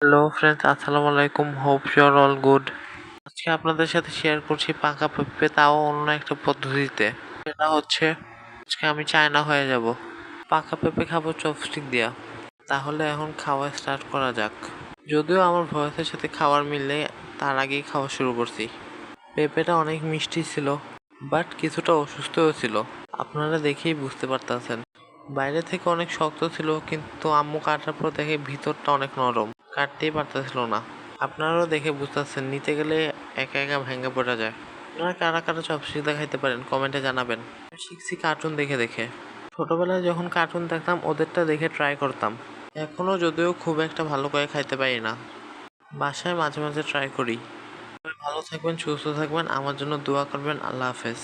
Hello friends, আসসালামু আলাইকুম। Hope you are all good. আজকে আপনাদের সাথে শেয়ার করছি পাকা পেঁপে, তাও অন্য একটা পদ্ধতিতে। সেটা হচ্ছে আজকে আমি চায়না হয়ে যাব। পাকা পেঁপে খাবো চপস্টিক দিয়া। তাহলে এখন খাওয়া স্টার্ট করা যাক। যদিও আমার ভয়েসের সাথে খাওয়ার মিললে তার আগেই খাওয়া শুরু করছি। পেঁপেটা অনেক মিষ্টি ছিল, বাট কিছুটা অসুস্থও ছিল। আপনারা দেখেই বুঝতে পারতেছেন। বাইরে থেকে অনেক শক্ত ছিল, কিন্তু আম্মু কাটার পর দেখে ভিতরটা অনেক নরম, কাটতেই পারতেছিল না। আপনারাও দেখে বুঝতেছেন, নিতে গেলে একা একা ভেঙে পড়া যায়। আপনারা কারা কারা চপস্টিক দিয়ে খাইতে পারেন কমেন্টে জানাবেন। আমি শিখছি কার্টুন দেখে দেখে। ছোটবেলায় যখন কার্টুন দেখতাম ওদেরটা দেখে ট্রাই করতাম। এখনও যদিও খুব একটা ভালো করে খাইতে পারি না, বাসায় মাঝে মাঝে ট্রাই করি। ভালো থাকবেন, সুস্থ থাকবেন, আমার জন্য দোয়া করবেন। আল্লাহ হাফেজ।